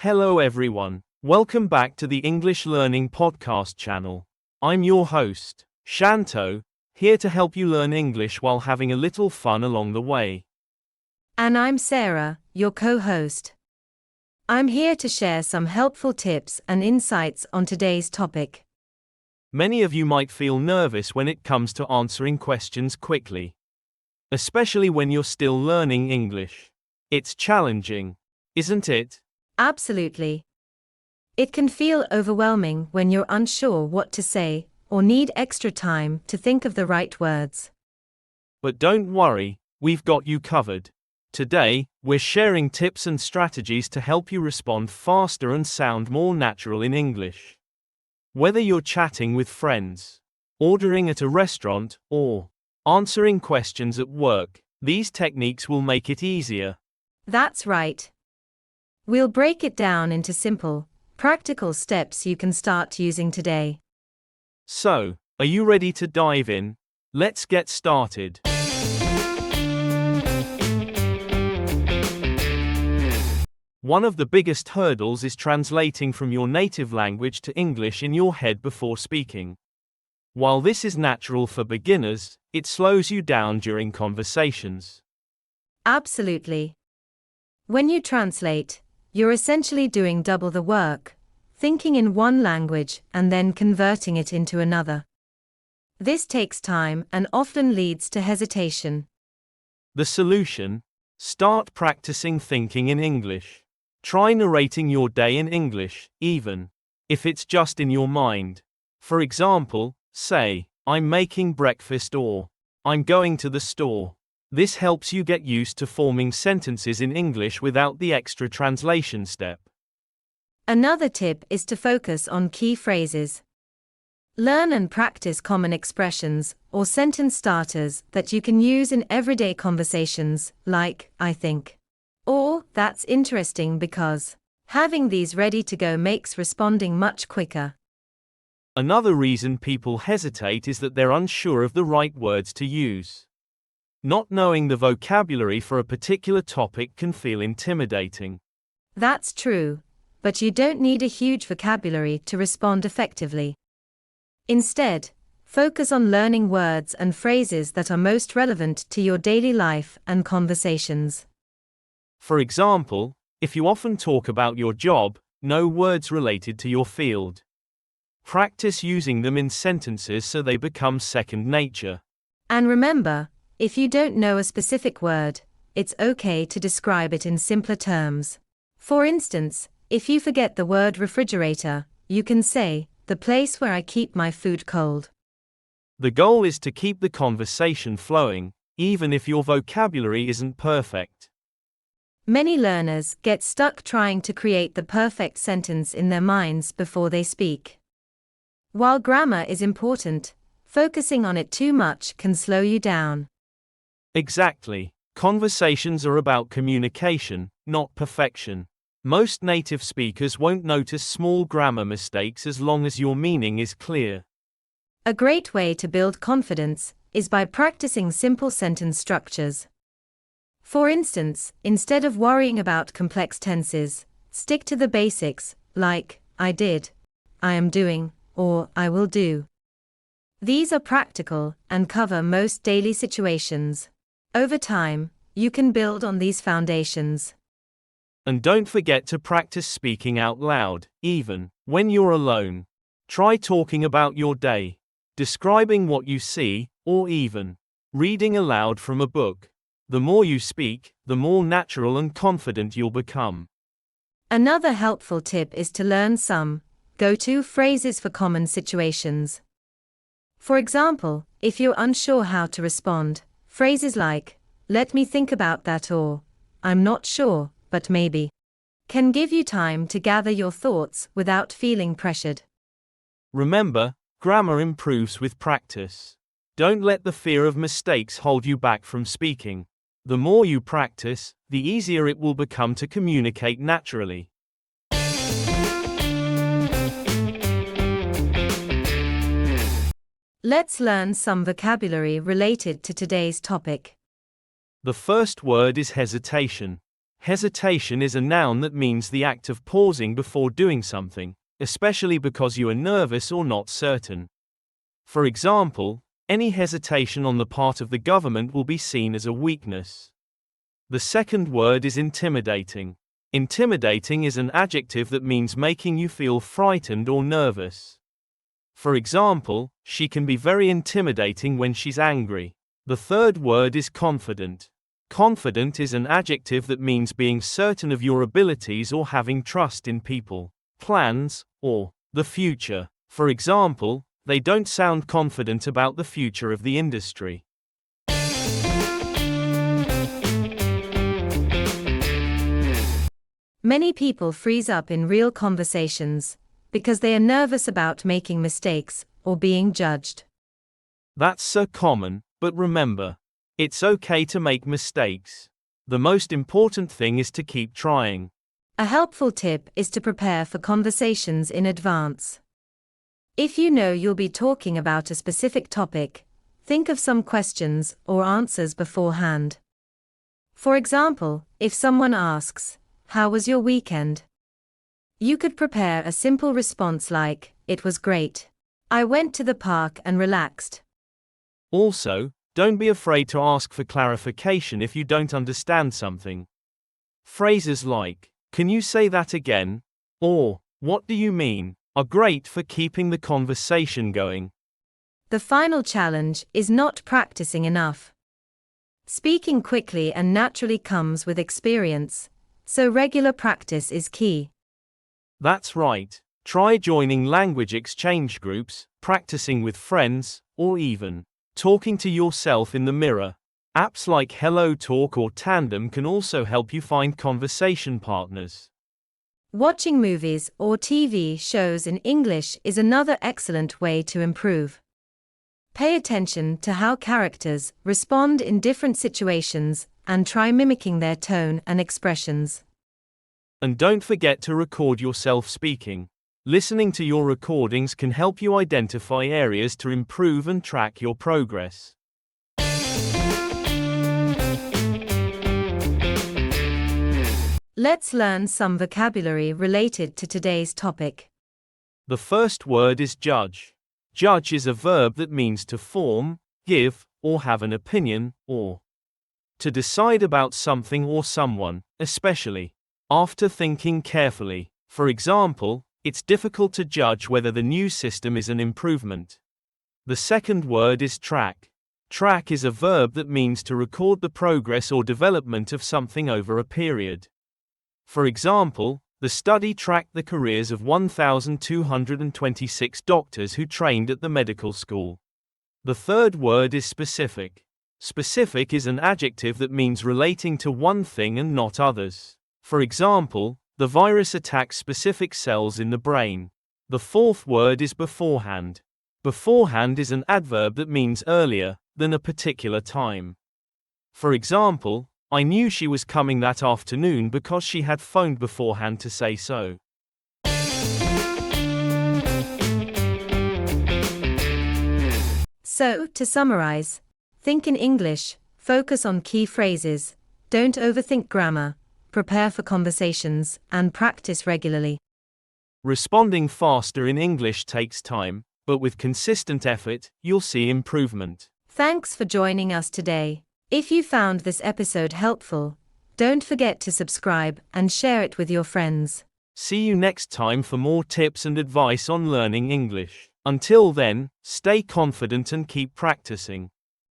Hello everyone, welcome back to the English Learning Podcast channel. I'm your host, Shanto, here to help you learn English while having a little fun along the way. And I'm Sarah, your co-host. I'm here to share some helpful tips and insights on today's topic. Many of you might feel nervous when it comes to answering questions quickly, especially when you're still learning English. It's challenging, isn't it? Absolutely. It can feel overwhelming when you're unsure what to say or need extra time to think of the right words. But don't worry, we've got you covered. Today, we're sharing tips and strategies to help you respond faster and sound more natural in English. Whether you're chatting with friends, ordering at a restaurant, or answering questions at work, these techniques will make it easier. That's right. We'll break it down into simple, practical steps you can start using today. So, are you ready to dive in? Let's get started. One of the biggest hurdles is translating from your native language to English in your head before speaking. While this is natural for beginners, it slows you down during conversations. Absolutely. When you translate, you're essentially doing double the work, thinking in one language and then converting it into another. This takes time and often leads to hesitation. The solution? Start practicing thinking in English. Try narrating your day in English, even if it's just in your mind. For example, say, I'm making breakfast or I'm going to the store. This helps you get used to forming sentences in English without the extra translation step. Another tip is to focus on key phrases. Learn and practice common expressions or sentence starters that you can use in everyday conversations, like, I think, or that's interesting because. Having these ready to go makes responding much quicker. Another reason people hesitate is that they're unsure of the right words to use. Not knowing the vocabulary for a particular topic can feel intimidating. That's true, but you don't need a huge vocabulary to respond effectively. Instead, focus on learning words and phrases that are most relevant to your daily life and conversations. For example, if you often talk about your job, know words related to your field. Practice using them in sentences so they become second nature. And remember, if you don't know a specific word, it's okay to describe it in simpler terms. For instance, if you forget the word refrigerator, you can say, the place where I keep my food cold. The goal is to keep the conversation flowing, even if your vocabulary isn't perfect. Many learners get stuck trying to create the perfect sentence in their minds before they speak. While grammar is important, focusing on it too much can slow you down. Exactly. Conversations are about communication, not perfection. Most native speakers won't notice small grammar mistakes as long as your meaning is clear. A great way to build confidence is by practicing simple sentence structures. For instance, instead of worrying about complex tenses, stick to the basics, like, I did, I am doing, or I will do. These are practical and cover most daily situations. Over time, you can build on these foundations. And don't forget to practice speaking out loud, even when you're alone. Try talking about your day, describing what you see, or even reading aloud from a book. The more you speak, the more natural and confident you'll become. Another helpful tip is to learn some go-to phrases for common situations. For example, if you're unsure how to respond, phrases like, let me think about that or, I'm not sure, but maybe, can give you time to gather your thoughts without feeling pressured. Remember, grammar improves with practice. Don't let the fear of mistakes hold you back from speaking. The more you practice, the easier it will become to communicate naturally. Let's learn some vocabulary related to today's topic. The first word is hesitation. Hesitation is a noun that means the act of pausing before doing something, especially because you are nervous or not certain. For example, any hesitation on the part of the government will be seen as a weakness. The second word is intimidating. Intimidating is an adjective that means making you feel frightened or nervous. For example, she can be very intimidating when she's angry. The third word is confident. Confident is an adjective that means being certain of your abilities or having trust in people, plans, or the future. For example, they don't sound confident about the future of the industry. Many people freeze up in real conversations because they are nervous about making mistakes or being judged. That's so common, but remember, it's okay to make mistakes. The most important thing is to keep trying. A helpful tip is to prepare for conversations in advance. If you know you'll be talking about a specific topic, think of some questions or answers beforehand. For example, if someone asks, "How was your weekend?" you could prepare a simple response like, "It was great. I went to the park and relaxed." Also, don't be afraid to ask for clarification if you don't understand something. Phrases like, "Can you say that again?" or "What do you mean?" are great for keeping the conversation going. The final challenge is not practicing enough. Speaking quickly and naturally comes with experience, so regular practice is key. That's right. Try joining language exchange groups, practicing with friends, or even talking to yourself in the mirror. Apps like Hello Talk or Tandem can also help you find conversation partners. Watching movies or TV shows in English is another excellent way to improve. Pay attention to how characters respond in different situations and try mimicking their tone and expressions. And don't forget to record yourself speaking. Listening to your recordings can help you identify areas to improve and track your progress. Let's learn some vocabulary related to today's topic. The first word is judge. Judge is a verb that means to form, give, or have an opinion, or to decide about something or someone, especially after thinking carefully. For example, it's difficult to judge whether the new system is an improvement. The second word is track. Track is a verb that means to record the progress or development of something over a period. For example, the study tracked the careers of 1,226 doctors who trained at the medical school. The third word is specific. Specific is an adjective that means relating to one thing and not others. For example, the virus attacks specific cells in the brain. The fourth word is beforehand. Beforehand is an adverb that means earlier than a particular time. For example, I knew she was coming that afternoon because she had phoned beforehand to say so. So, to summarize, think in English, focus on key phrases, don't overthink grammar, prepare for conversations, and practice regularly. Responding faster in English takes time, but with consistent effort, you'll see improvement. Thanks for joining us today. If you found this episode helpful, don't forget to subscribe and share it with your friends. See you next time for more tips and advice on learning English. Until then, stay confident and keep practicing.